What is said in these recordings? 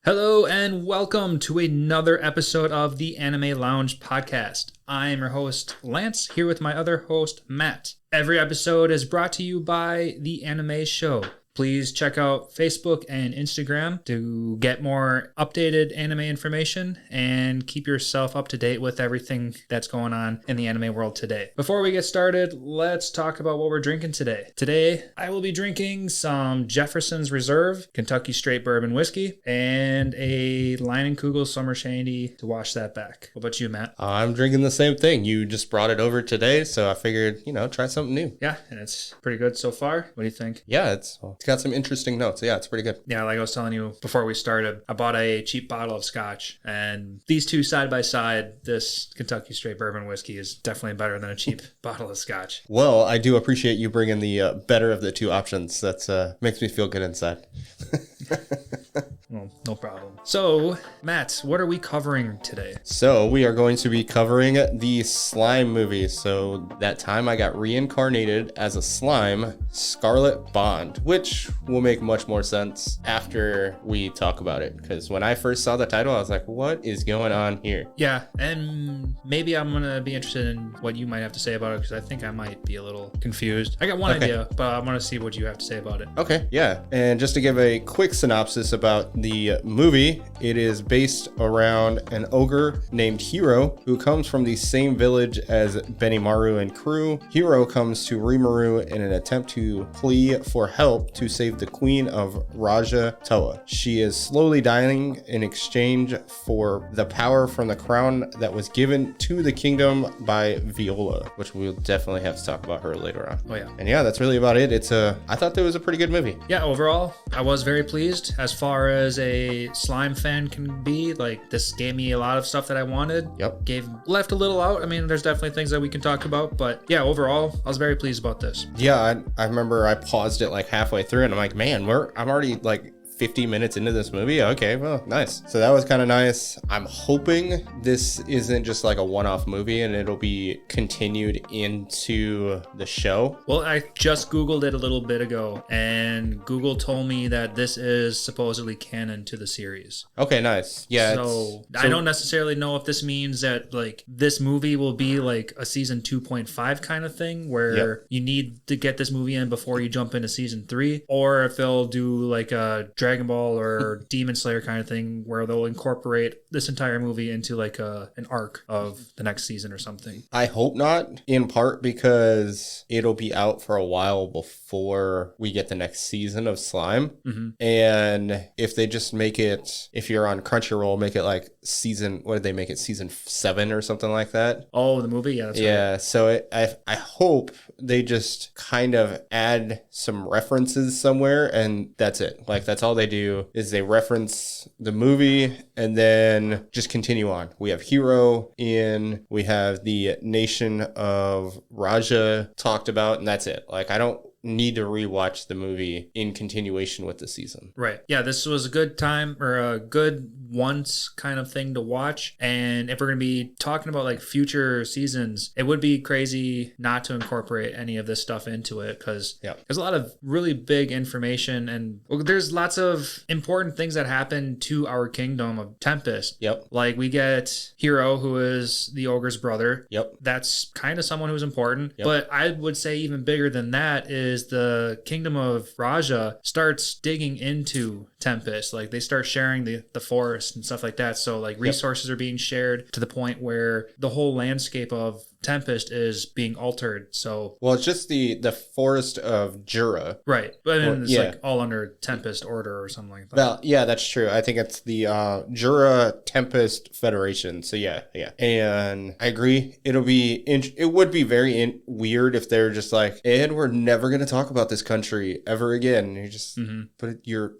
Hello and welcome to another episode of the Anime Lounge podcast. I am your host, Lance, here with my other host, Matt. Every episode is brought to you by The Anime Show. Please check out Facebook and Instagram to get more updated anime information and keep yourself up to date with everything that's going on in the anime world today. Before we get started, let's talk about what we're drinking today. Today, I will be drinking some Jefferson's Reserve Kentucky Straight Bourbon Whiskey and a Leinenkugel Summer Shandy to wash that back. What about you, Matt? I'm drinking the same thing. You just brought it over today, so I figured, try something new. Yeah, and it's pretty good so far. What do you think? Yeah, it's got some interesting notes. Yeah, it's pretty good. Yeah, like I was telling you before we started, I bought a cheap bottle of scotch, and these two side by side, this Kentucky Straight Bourbon Whiskey is definitely better than a cheap bottle of scotch. Well, I do appreciate you bringing the better of the two options. That's makes me feel good inside. Well, no problem. So, Matt, what are we covering today? So, we are going to be covering the slime movie. So, that time I got reincarnated as a slime, Scarlet Bond, which will make much more sense after we talk about it. Because when I first saw the title, I was like, what is going on here? Yeah, and maybe I'm going to be interested in what you might have to say about it, because I think I might be a little confused. I got one idea, but I want to see what you have to say about it. Okay, yeah. And just to give a quick synopsis about the movie, it is based around an ogre named Hiro who comes from the same village as Benimaru and crew. Hiro comes to Rimuru in an attempt to plea for help to save the queen of Raja Toa. She is slowly dying in exchange for the power from the crown that was given to the kingdom by Viola, which we'll definitely have to talk about her later on. Oh yeah. And yeah, that's really about it. I thought that was a pretty good movie. Yeah, overall, I was very pleased as far as a slime fan can be. Like, this gave me a lot of stuff that I wanted. Yep. Left a little out. I mean, there's definitely things that we can talk about, but yeah, overall, I was very pleased about this. Yeah, I remember I paused it like halfway through and I'm like, man, I'm already like 50 minutes into this movie. Okay, well, nice. So that was kind of nice. I'm hoping this isn't just like a one-off movie and it'll be continued into the show. Well, I just Googled it a little bit ago, and Google told me that this is supposedly canon to the series. Okay, nice. Yeah. So I don't necessarily know if this means that like this movie will be like a season 2.5 kind of thing where you need to get this movie in before you jump into season 3, or if they'll do like a Dragon Ball or Demon Slayer kind of thing where they'll incorporate this entire movie into like an arc of the next season or something. I hope not, in part because it'll be out for a while before we get the next season of Slime. Mm-hmm. And if they just make it, if you're on Crunchyroll, make it like what did they make it? Season 7 or something like that? Oh, the movie? Yeah, that's yeah, right. So I hope they just kind of add some references somewhere and that's it. Like, that's all they do is they reference the movie and then just continue on. We have Hiro we have the nation of Raja talked about, and that's it. Like, I don't need to rewatch the movie in continuation with the season. Right. Yeah, this was a good time, or a good once kind of thing to watch. And if we're going to be talking about like future seasons, it would be crazy not to incorporate any of this stuff into it, because there's a lot of really big information, and there's lots of important things that happen to our kingdom of Tempest. Yep. Like, we get Hiro, who is the ogre's brother. Yep. That's kind of someone who's important. Yep. But I would say even bigger than that is the kingdom of Raja starts digging into Tempest. Like, they start sharing the forest and stuff like that. So like resources are being shared to the point where the whole landscape of Tempest is being altered. So, well, it's just the forest of Jura, right? But I mean, it's like all under Tempest Order or something like that. Well, yeah, that's true. I think it's the Jura Tempest Federation. So yeah, and I agree. It would be very weird if they're just like, and we're never going to talk about this country ever again. You just you're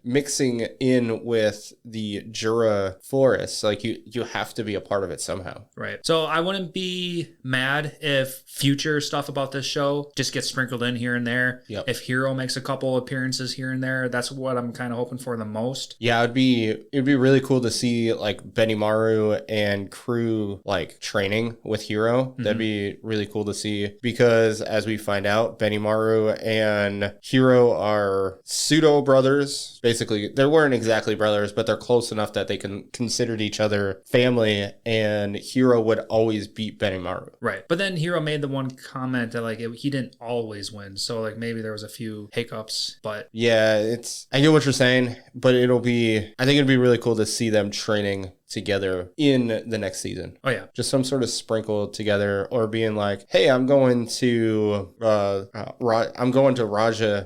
mixing in with the Jura forest. Like, you have to be a part of it somehow, right? So I wouldn't be mad if future stuff about this show just gets sprinkled in here and there. Yep. If Hiro makes a couple appearances here and there, that's what I'm kind of hoping for the most. Yeah, it'd be really cool to see like Benimaru and crew like training with Hiro. That'd be really cool to see, because as we find out, Benimaru and Hiro are pseudo brothers. brothers. Basically, they weren't exactly brothers, but they're close enough that they considered each other family, and Hiro would always beat Benimaru. Right. But then Hiro made the one comment that like he didn't always win. So like maybe there was a few hiccups, but yeah, I get what you're saying, but I think it'd be really cool to see them training together in the next season. Oh yeah, just some sort of sprinkle together, or being like, hey, I'm going to Raja,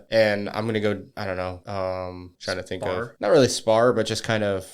and I'm gonna go, I don't know, trying to think of, not really spar, but just kind of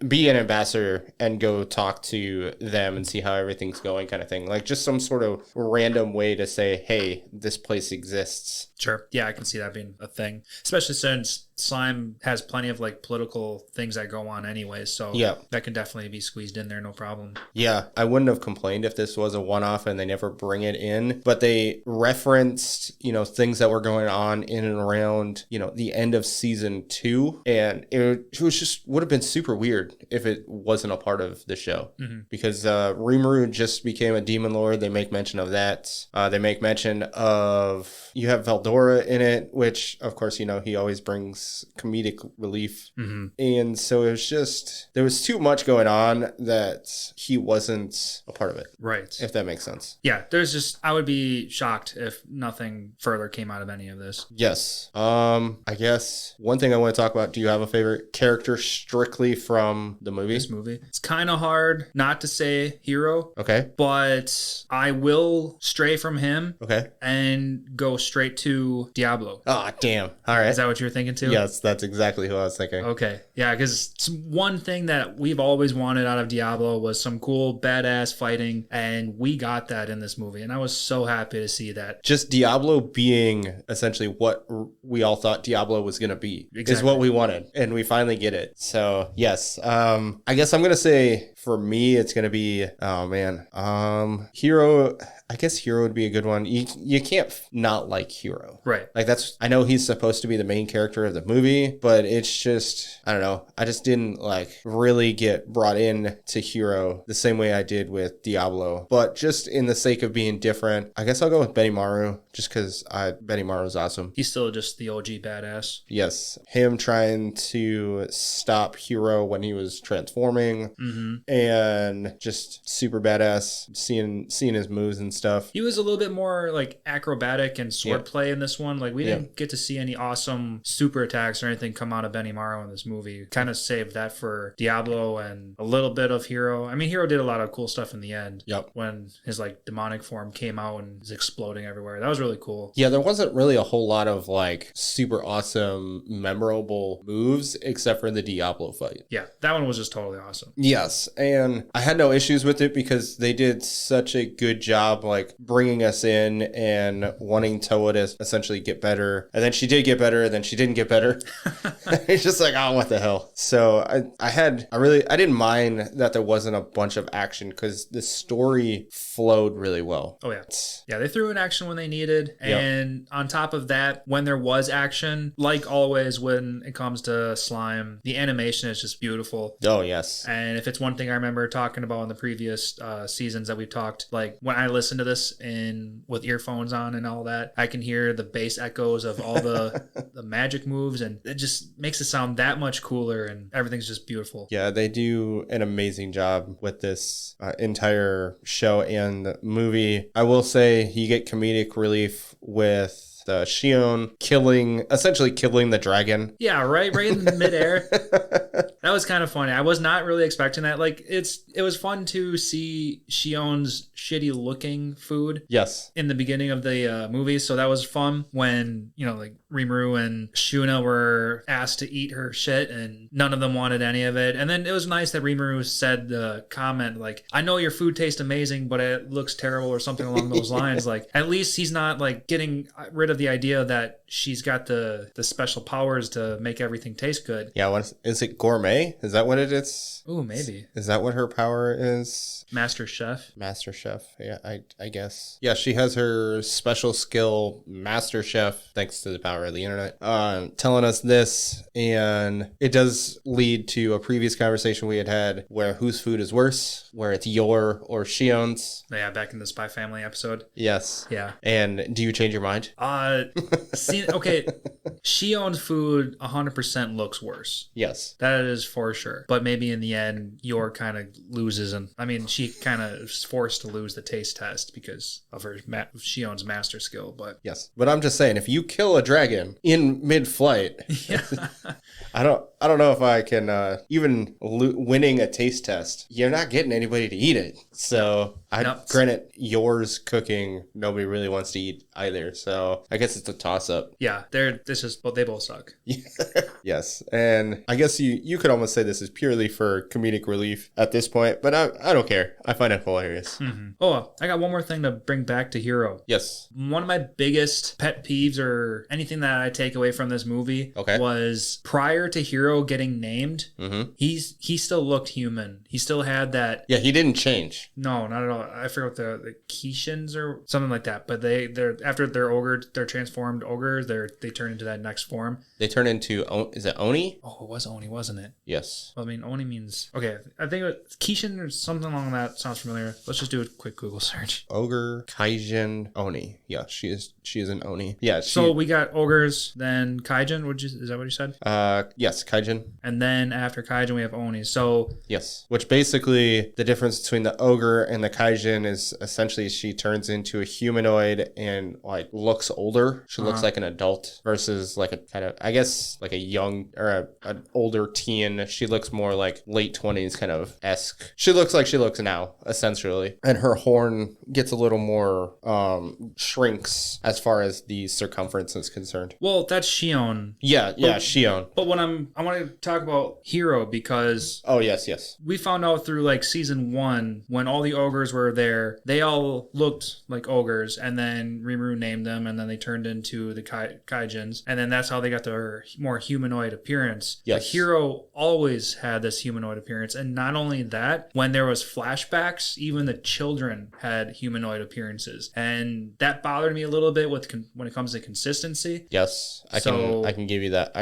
be an ambassador and go talk to them and see how everything's going, kind of thing. Like just some sort of random way to say, hey, this place exists. Sure. Yeah, I can see that being a thing, especially since Slime has plenty of like political things that go on anyway. So yeah, that can definitely be squeezed in there, no problem. Yeah, I wouldn't have complained if this was a one-off and they never bring it in, but they referenced, things that were going on in and around, the end of season 2. And it was just would have been super weird if it wasn't a part of the show, because Rimuru just became a demon lord. They make mention of that. They make mention of, you have Veldora in it, which of course, he always brings comedic relief. And so it was just, there was too much going on that he wasn't a part of it. Right. If that makes sense. Yeah, I would be shocked if nothing further came out of any of this. Yes. I guess one thing I want to talk about, do you have a favorite character strictly from the movie? This movie. It's kind of hard not to say Hiro. Okay. But I will stray from him. Okay. And go straight to Diablo. Oh, damn. All right. Is that what you're thinking too? Yes, that's exactly who I was thinking. Okay. Yeah, because one thing that we've always wanted out of Diablo was some cool, badass fighting, and we got that in this movie, and I was so happy to see that. Just Diablo being essentially what we all thought Diablo was going to be. Exactly. Is what we wanted, and we finally get it. So, yes. I guess I'm going to say, for me, it's going to be, Hiro. I guess Hiro would be a good one. You can't not like Hiro. Right. Like I know he's supposed to be the main character of the movie, but it's just, I don't know. I just didn't really get brought in to Hiro the same way I did with Diablo. But just in the sake of being different, I guess I'll go with Benimaru, just because Benimaru's awesome. He's still just the OG badass. Yes. Him trying to stop Hiro when he was transforming, and just super badass, seeing his moves and stuff. He was a little bit more like acrobatic and swordplay in this one. Like we didn't get to see any awesome super attacks or anything come out of Benimaru in this movie. Kind of saved that for Diablo and a little bit of Hiro. I mean, Hiro did a lot of cool stuff in the end. Yep. When his demonic form came out and is exploding everywhere. That was really cool. Yeah, there wasn't really a whole lot of super awesome, memorable moves except for the Diablo fight. Yeah, that one was just totally awesome. Yes, and I had no issues with it because they did such a good job bringing us in and wanting Toa to essentially get better. And then she did get better, and then she didn't get better. It's just what the hell? So I didn't mind that there wasn't a bunch of action because the story flowed really well. Oh, yeah. Yeah, they threw in action when they needed. And on top of that, when there was action, like always when it comes to Slime, the animation is just beautiful. Oh, yes. And if it's one thing I remember talking about in the previous seasons that we've talked, when I listen to this with earphones on and all that, I can hear the bass echoes of all the magic moves, and it just makes it sound that much cooler, and everything's just beautiful. Yeah, they do an amazing job with this entire show and movie. I will say you get comedic relief with Shion essentially killing the dragon. Yeah, right in the midair. That was kind of funny. I was not really expecting that. It was fun to see Shion's shitty looking food. Yes. In the beginning of the movie, so that was fun when Rimuru and Shuna were asked to eat her shit, and none of them wanted any of it. And then it was nice that Rimuru said the comment I know your food tastes amazing, but it looks terrible, or something along those lines. At least he's not getting rid of the idea that she's got the special powers to make everything taste good. Yeah, is it gourmet? Is that what it is? Ooh, maybe. Is that what her power is? Master Chef. Yeah, I guess. Yeah, she has her special skill, Master Chef, thanks to the power of the internet, telling us this. And it does lead to a previous conversation we had where whose food is worse, where it's your or Shion's. Yeah, back in the Spy Family episode. Yes. Yeah. And do you change your mind? Okay. Shion's food 100% looks worse. Yes. That is for sure. But maybe in the end, Yor kind of loses. And I mean, she kind of is forced to lose the taste test because of her Shion's master skill. But yes. But I'm just saying, if you kill a dragon in mid-flight, yeah. I don't know if I can even winning a taste test. You're not getting anybody to eat it. So granted, yours cooking, nobody really wants to eat either. So I guess it's a toss-up. Yeah, they both suck. Yes, and I guess you could almost say this is purely for comedic relief at this point, but I don't care. I find it hilarious. Mm-hmm. Oh, I got one more thing to bring back to Hiro. Yes. One of my biggest pet peeves or anything that I take away from this movie was prior to Hiro getting named, he still looked human. He still had that. Yeah, he didn't change. No, not at all. I forget the Keishans or something like that. But they're after they're transformed ogres. They turn into that next form. They turn into, is it Oni? Oh, it was Oni, wasn't it? Yes. Well, I mean, Oni means, okay, I think it was Keishan or something along that sounds familiar. Let's just do a quick Google search. Ogre, Kaijin, Oni. Yeah, she is an Oni. Yeah. So we got ogres, then Kaijin. Is that what you said? Yes, Kaijin. And then after Kaijin, we have Oni. So yes, which basically the difference between the ogre and the Kaijin is essentially she turns into a humanoid and like looks older. She looks like an adult versus like a kind of, I guess, like a young or an older teen. She looks more like late 20s kind of esque. She looks like she looks now, essentially. And her horn gets a little more shrinks as far as the circumference is concerned. Well, that's Shion. Yeah, Shion. But I want to talk about Hiro because yes. We found out through like season 1 when all the ogres were there, they all looked like ogres, and then Rimuru named them, and then they turned into the Kaijins, and then that's how they got their more humanoid appearance. Yes. But Hiro always had this humanoid appearance, and not only that, when there was flashbacks, even the children had humanoid appearances, and that bothered me a little bit when it comes to consistency. Yes, I can give you that.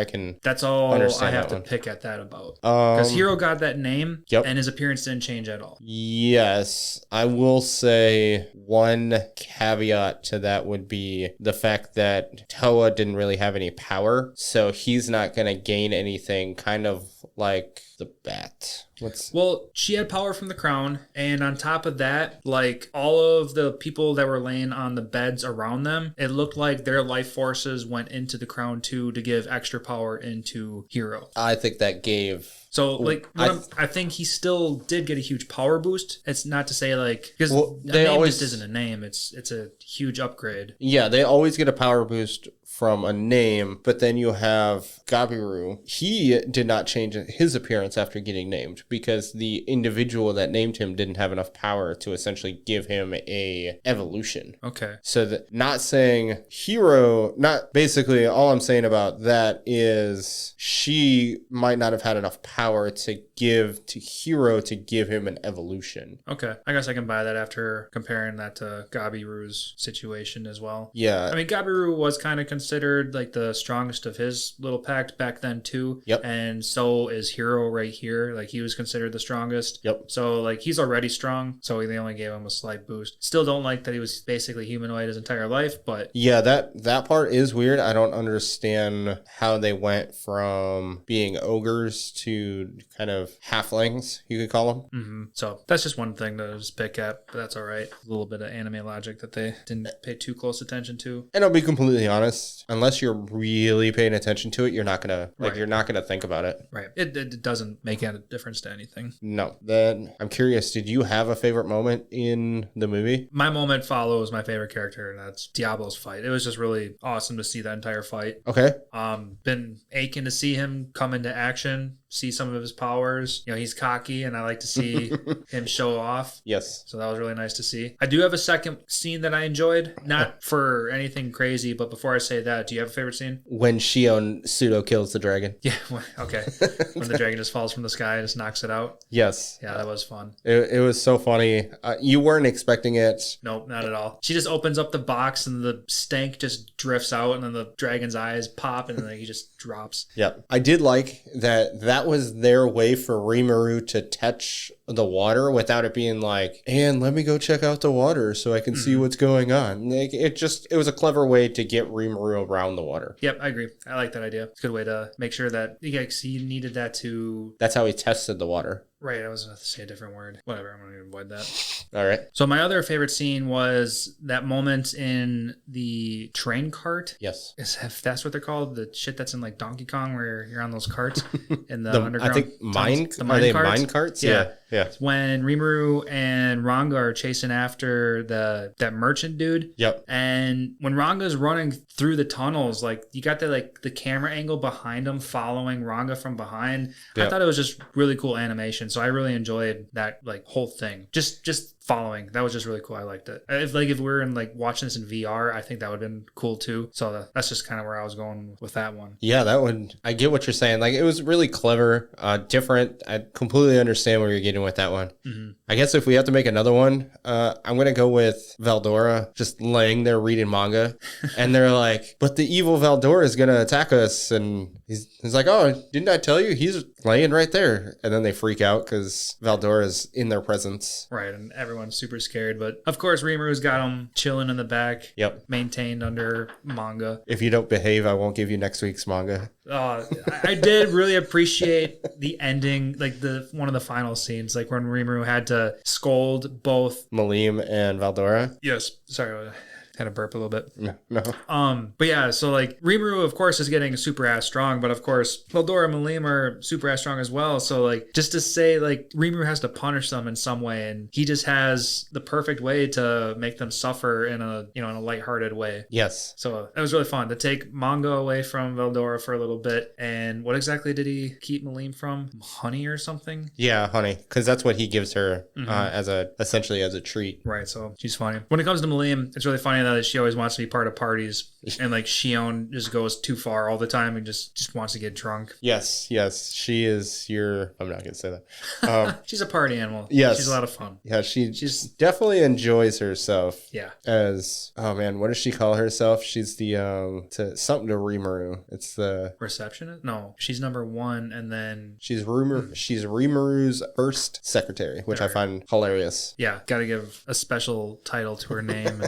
That's all I have to pick at that about. Because Hiro got that name, and his appearance didn't change at all. Yes, I will say one caveat to that would be the fact that Toa didn't really have any power, so he's not going to gain anything, kind of like the bat. Well, she had power from the crown, and on top of that, like all of the people that were laying on the beds around them, it looked like their life forces went into the crown too to give extra power into Hiro. I think that gave... So, like, I think he still did get a huge power boost. It's not to say, like, because they always just isn't a name. It's a huge upgrade. Yeah, they always get a power boost from a name, but then you have Gabiru. He did not change his appearance after getting named because the individual that named him didn't have enough power to essentially give him a evolution. Okay. So not saying Hiro, not basically all I'm saying about that is she might not have had enough power to give to Hiro to give him an evolution. Okay. I guess I can buy that after comparing that to Gabiru's situation as well. Yeah. I mean, Gabiru was kind of considered like the strongest of his little pact back then too. Yep. And so is Hiro right here. Like he was considered the strongest. Yep. So like he's already strong. So they only gave him a slight boost. Still don't like that he was basically humanoid his entire life, but yeah, that part is weird. I don't understand how they went from being ogres to kind of halflings, you could call them. Mm-hmm. So that's just one thing to just pick at, but that's all right. A little bit of anime logic that they didn't pay too close attention to. And I'll be completely honest, unless you're really paying attention to it, you're not gonna you're not gonna think about it. Right. It doesn't make a difference to anything. No. Then I'm curious, did you have a favorite moment in the movie? My moment follows my favorite character, and that's Diablo's fight. It was just really awesome to see that entire fight. Okay. Been aching to see him come into action, see some of his powers. You know, he's cocky, and I like to see him show off. Yes. So that was really nice to see. I do have a second scene that I enjoyed, not for anything crazy, but before I say that, do you have a favorite scene? When Shion pseudo kills the dragon. Yeah, okay. When the dragon just falls from the sky and just knocks it out. Yes. Yeah, that was fun. It was so funny. You weren't expecting it. Nope, not at all. She just opens up the box and the stank just drifts out, and then the dragon's eyes pop, and then he just drops. Yeah. I did like that that was their way for Rimuru to touch the water without it being like, and let me go check out the water so I can see what's going on. Like, it was a clever way to get Rimuru around the water. Yep, I agree. I like that idea. It's a good way to make sure that he needed that to... That's how he tested the water. Right, I was going to say a different word. Whatever, I'm going to avoid that. All right. So my other favorite scene was that moment in the train cart. Yes. If that's what they're called, the shit that's in like Donkey Kong where you're on those carts in the underground. I think mine carts? Yeah. Yeah. It's when Rimuru and Ranga are chasing after that merchant dude. Yep. And when Ranga's running through the tunnels, like you got the camera angle behind him following Ranga from behind. Yep. I thought it was just really cool animation. So I really enjoyed that like whole thing. Just following. That was just really cool. I liked it. If we were in like watching this in VR, I think that would have been cool too. So that's just kind of where I was going with that one. Yeah, I get what you're saying. Like it was really clever, different. I completely understand where you're getting with that one. Mm-hmm. I guess if we have to make another one, I'm going to go with Veldora just laying there reading manga. And they're like, but the evil Veldora is going to attack us. And he's like, oh, didn't I tell you? He's laying right there. And then they freak out because Veldora is in their presence. Right. And everyone's super scared. But of course, Rimuru's got him chilling in the back. Yep. Maintained under manga. If you don't behave, I won't give you next week's manga. I did really appreciate the ending, like one of the final scenes, like when Rimuru had to scold both Malim and Veldora. Yes. Sorry. Had to burp a little bit. No. But yeah, so like Rimuru, of course, is getting super ass strong, but of course, Veldora and Malim are super ass strong as well. So like, just to say like Rimuru has to punish them in some way, and he just has the perfect way to make them suffer in a lighthearted way. Yes. So it was really fun to take manga away from Veldora for a little bit. And what exactly did he keep Malim from? Honey or something? Yeah, honey, because that's what he gives her essentially as a treat. Right. So she's funny. When it comes to Malim, it's really funny that she always wants to be part of parties, and like Shion just goes too far all the time and just wants to get drunk. Yes, she is I'm not gonna say that. She's a party animal. Yes, she's a lot of fun. Yeah, she's definitely enjoys herself. Yeah. As what does she call herself? She's the something to Rimuru. It's the receptionist. No, she's number one, and then she's Rimuru's first secretary, which I find hilarious. Yeah, got to give a special title to her name.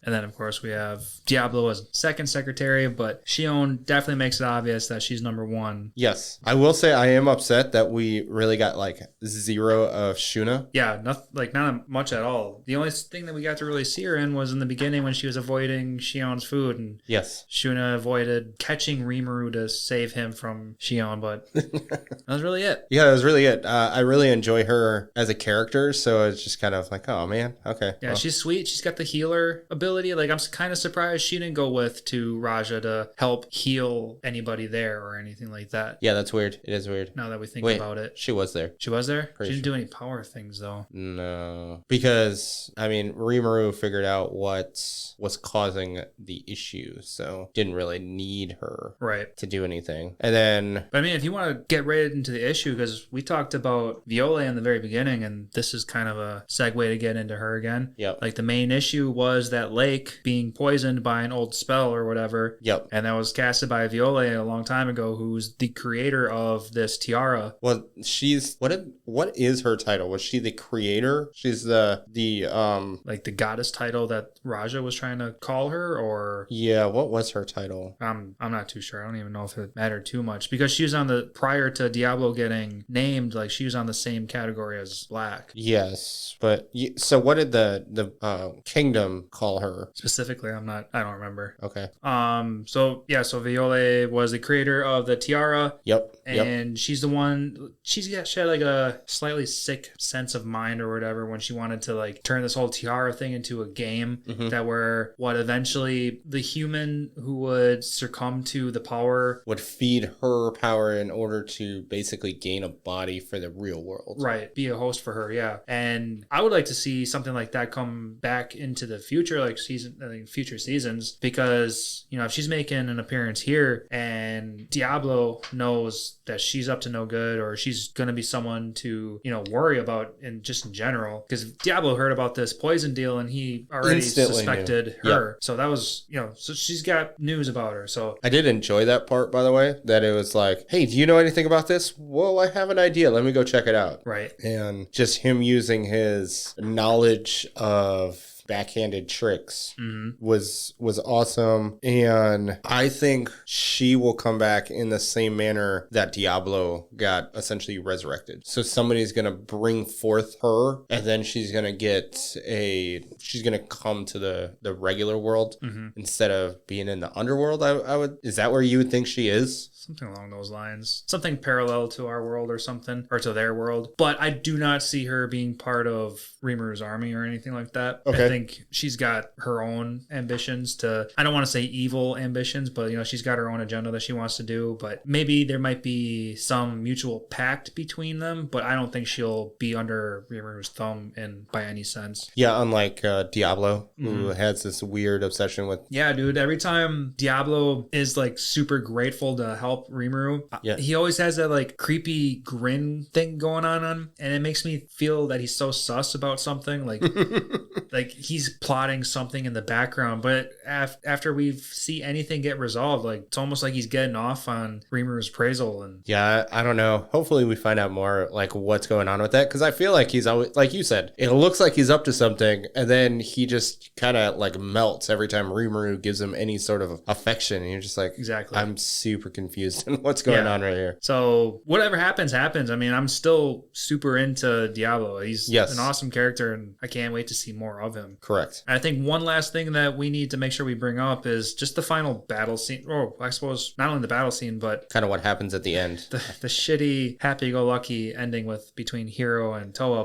And then, of course, we have Diablo as second secretary, but Shion definitely makes it obvious that she's number one. Yes. I will say I am upset that we really got like zero of Shuna. Yeah, not much at all. The only thing that we got to really see her in was in the beginning when she was avoiding Shion's food. And yes, Shuna avoided catching Rimuru to save him from Shion, but that was really it. Yeah, that was really it. I really enjoy her as a character, so it's just kind of like, oh man, okay. Yeah, well. She's sweet. She's got the healer ability. Like, I'm kind of surprised she didn't go to Raja to help heal anybody there or anything like that. Yeah, that's weird. It is weird. Now that we think about it. She was there. She was there? She didn't do any power things, though. No. Because, Rimuru figured out what was causing the issue, so didn't really need her to do anything. And then... But if you want to get right into the issue, because we talked about Viola in the very beginning, and this is kind of a segue to get into her again. Yep. Like, the main issue was that lake being poisoned by an old spell or whatever. Yep. And that was casted by Viola a long time ago, who's the creator of this tiara. Well, she's what is her title? Was she the creator? She's the like the goddess title that Raja was trying to call her, or yeah, what was her title? I'm not too sure. I don't even know if it mattered too much because she was prior to Diablo getting named, like she was on the same category as Black. Yes, but so what did the kingdom call her specifically? I don't remember. Okay. So Viola was the creator of the tiara. Yep. And she's the one. She had like a slightly sick sense of mind or whatever when she wanted to like turn this whole tiara thing into a game that where eventually the human who would succumb to the power would feed her power in order to basically gain a body for the real world. Right. Be a host for her. Yeah. And I would like to see something like that come back into the future, like future seasons, because because, you know, if she's making an appearance here and Diablo knows that she's up to no good, or she's going to be someone to, you know, worry about in general, because Diablo heard about this poison deal and he already Instantly suspected knew. her. So that was, you know, so she's got news about her. So I did enjoy that part, by the way, that it was like, hey, do you know anything about this? Well, I have an idea. Let me go check it out. right. And just him using his knowledge of backhanded tricks was awesome. And I think she will come back in the same manner that Diablo got essentially resurrected. So somebody's going to bring forth her, and then she's going to come to the regular world instead of being in the underworld. I would, is that where you would think she is? Something along those lines. Something parallel to our world or something, or to their world. But I do not see her being part of Rimuru's army or anything like that. Okay. I think she's got her own ambitions to, I don't want to say evil ambitions, but, you know, she's got her own agenda that she wants to do. But maybe there might be some mutual pact between them, but I don't think she'll be under Rimuru's thumb by any sense. Yeah, unlike Diablo, who has this weird obsession with... Yeah, dude. Every time Diablo is like super grateful to help Rimuru, he always has that like creepy grin thing going on him, and it makes me feel that he's so sus about something. Like, like he's plotting something in the background, but after we see anything get resolved, like it's almost like he's getting off on Rimuru's appraisal. And yeah, I don't know. Hopefully we find out more like what's going on with that, because I feel like he's always, like you said, it looks like he's up to something, and then he just kind of like melts every time Rimuru gives him any sort of affection, and you're just like, exactly, I'm super confused in what's going on right here. So whatever happens. I mean, I'm still super into Diablo. He's an awesome character, and I can't wait to see more of him. Correct. I think one last thing that we need to make sure we bring up is just the final battle scene. Oh, I suppose not only the battle scene, but kind of what happens at the end. The shitty, happy-go-lucky ending between Hiro and Toa.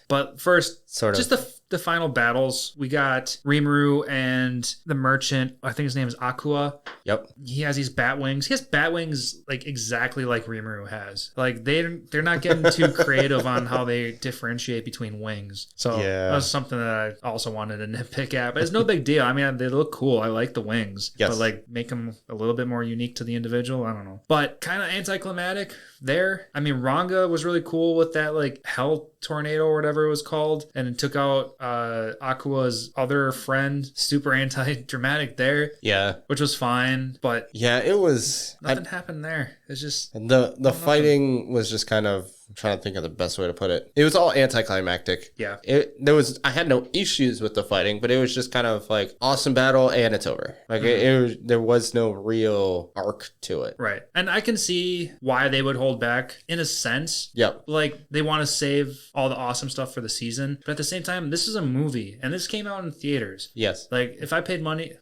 But first, sort of just the final battles. We got Rimuru and the merchant. I think his name is Aqua. Yep. He has these bat wings. He has bat wings like exactly like Rimuru has. Like they're not getting too creative on how they differentiate between wings. So that was something that I also wanted to nitpick at. But it's no big deal. I mean, they look cool. I like the wings. Yes. But like make them a little bit more unique to the individual. I don't know. But kind of anticlimactic there. I mean, Ranga was really cool with that like hell tornado or whatever it was called, and it took out Aqua's other friend. Super anti-dramatic there. Yeah. Which was fine, but yeah, it was nothing happened there. It's just the fighting was just kind of, I'm trying to think of the best way to put it. It was all anticlimactic. Yeah. I had no issues with the fighting, but it was just kind of like awesome battle and it's over. Like there was no real arc to it. Right. And I can see why they would hold back in a sense. Yep. Like they want to save all the awesome stuff for the season, but at the same time, this is a movie and this came out in theaters. Yes. Like if I paid money,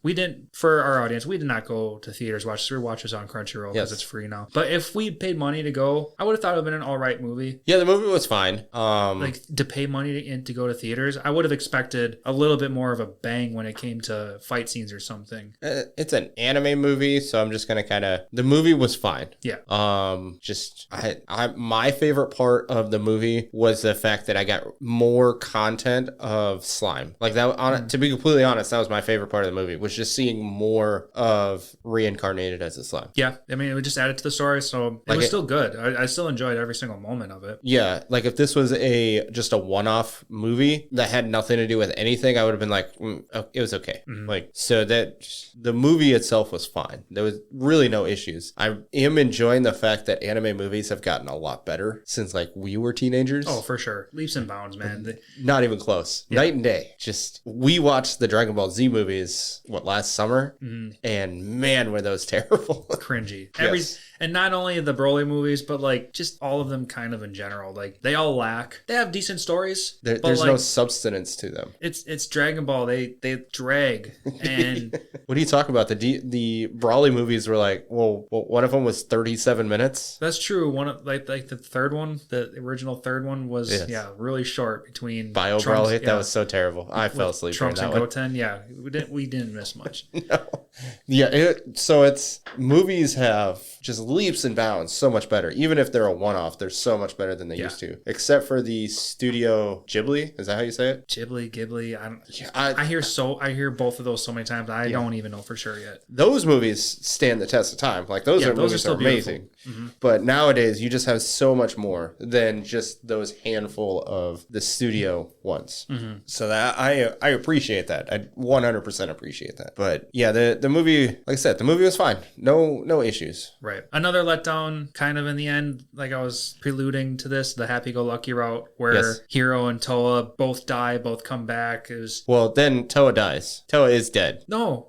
for our audience, we did not go to theaters watch this. We watch this on Crunchyroll because it's free now. But if we paid money to go, I would have thought it would have been an all right movie. Yeah, the movie was fine. Like to pay money to go to theaters, I would have expected a little bit more of a bang when it came to fight scenes or something. It's an anime movie, so I'm just gonna the movie was fine. Yeah. My favorite part of the movie was the fact that I got more content of slime. Like that. To be completely honest, that was my favorite part of the movie. Was just seeing more of Reincarnated as a slime. Yeah, I mean, it would just add it to the story, so it was still good. I still enjoyed every single moment of it. Yeah, like if this was just a one-off movie that had nothing to do with anything, I would have been like, it was okay. Like, so that the movie itself was fine. There was really no issues. I am enjoying the fact that anime movies have gotten a lot better since like we were teenagers. Oh, for sure. Leaps and bounds, man. Not even close. Yeah. Night and day. Just, we watched the Dragon Ball Z movies, last summer? And man, were those terrible. Cringy. Yes. And not only the Broly movies, but like just all of them kind of in general. Like they all lack. They have decent stories. There's like, no substance to them. It's Dragon Ball. They drag. And what are you talking about? The Broly movies were like, well, one of them was 37 minutes. That's true. One of like the third one, the original third one was really short between Bio Trunks, Broly. That was so terrible. I fell asleep. Trunks and Goten. Yeah, we didn't miss much. No. Yeah. So it's movies have just leaps and bounds so much better. Even if they're a one-off, they're so much better than they used to, except for the Studio Ghibli. Is that how you say it? Ghibli. I hear both of those so many times. I don't even know for sure yet. Those movies stand the test of time. Like those movies are amazing. Mm-hmm. But nowadays you just have so much more than just those handful of the studio ones. Mm-hmm. So that I appreciate that. I 100% appreciate that. But yeah, the movie, like I said, the movie was fine. No issues. Right. Another letdown kind of in the end, like I was preluding to this, the happy-go-lucky route where Hiro and Toa both die, both come back. Well, then Toa dies. Toa is dead. No,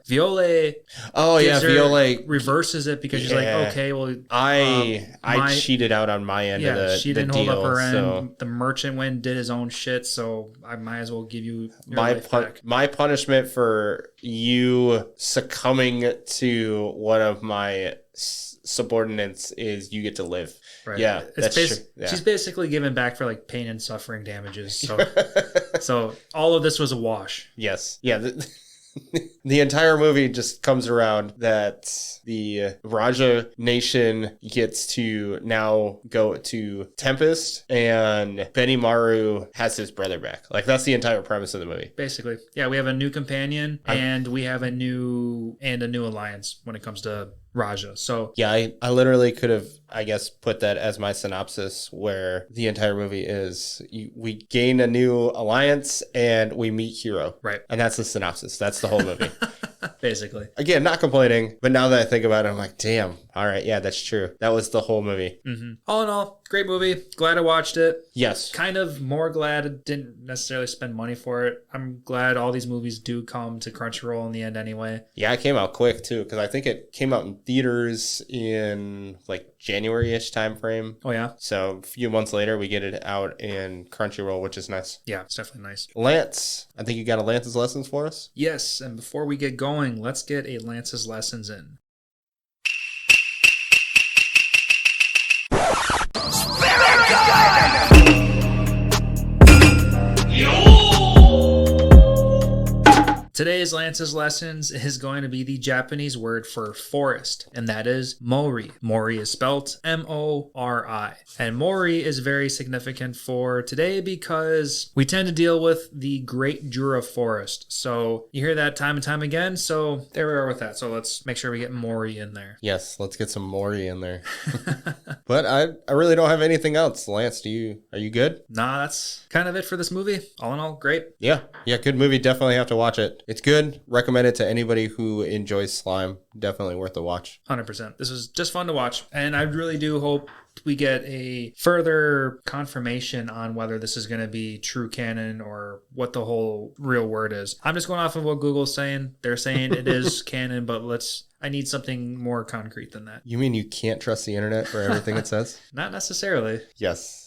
Viola. Oh yeah, Viola reverses it because she's like, okay, well, I cheated out on my end of the she didn't deal, hold up her end. So The merchant went and did his own shit, so I might as well give you your life back. My punishment for you succumbing to one of my subordinates is you get to live. Right. Yeah, that's true. Yeah. She's basically given back for like pain and suffering damages. So, so all of this was a wash. Yes. Yeah. The entire movie just comes around that the Raja nation gets to now go to Tempest, and Benimaru has his brother back. Like that's the entire premise of the movie. Basically, yeah, we have a new companion and we have a new alliance when it comes to Raja. So yeah, I literally could have, I guess, put that as my synopsis, where the entire movie is we gain a new alliance and we meet Hiro. Right. And that's the synopsis. That's the whole movie. Basically. Again, not complaining, but now that I think about it, I'm like, damn. All right, yeah, that's true. That was the whole movie. Mm-hmm. All in all, great movie. Glad I watched it. Yes. Kind of more glad I didn't necessarily spend money for it. I'm glad all these movies do come to Crunchyroll in the end anyway. Yeah, it came out quick too, because I think it came out in theaters in like January-ish time frame. Oh yeah. So a few months later, we get it out in Crunchyroll, which is nice. Yeah, it's definitely nice. Lance, I think you got a Lance's Lessons for us? Yes, and before we get going, let's get a Lance's Lessons in. Today's Lance's Lessons is going to be the Japanese word for forest, and that is mori. Mori is spelt M-O-R-I. And mori is very significant for today because we tend to deal with the Great Jura Forest. So you hear that time and time again, so there we are with that. So let's make sure we get mori in there. Yes, let's get some mori in there. But I really don't have anything else. Lance, are you good? Nah, that's kind of it for this movie. All in all, great. Yeah, good movie. Definitely have to watch it. It's good. Recommend it to anybody who enjoys slime. Definitely worth a watch. 100%. This was just fun to watch. And I really do hope we get a further confirmation on whether this is going to be true canon or what the whole real word is. I'm just going off of what Google's saying. They're saying it is canon, but I need something more concrete than that. You mean you can't trust the internet for everything it says? Not necessarily. Yes.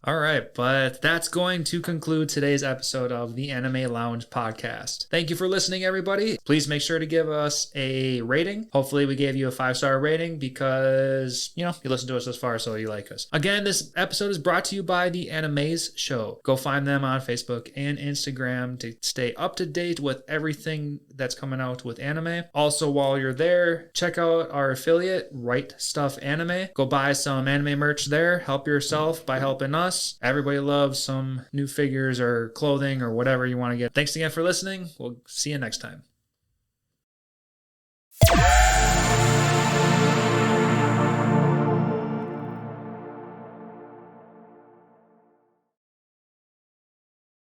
All right, but that's going to conclude today's episode of the Anime Lounge podcast. Thank you for listening, everybody. Please make sure to give us a rating. Hopefully we gave you a 5-star rating because, you listened to us this far, so you like us. Again, this episode is brought to you by the Animes Show. Go find them on Facebook and Instagram to stay up to date with everything that's coming out with anime. Also, while you're there, check out our affiliate, Right Stuff Anime. Go buy some anime merch there. Help yourself by helping us. Everybody loves some new figures or clothing or whatever you want to get. Thanks again for listening. We'll see you next time.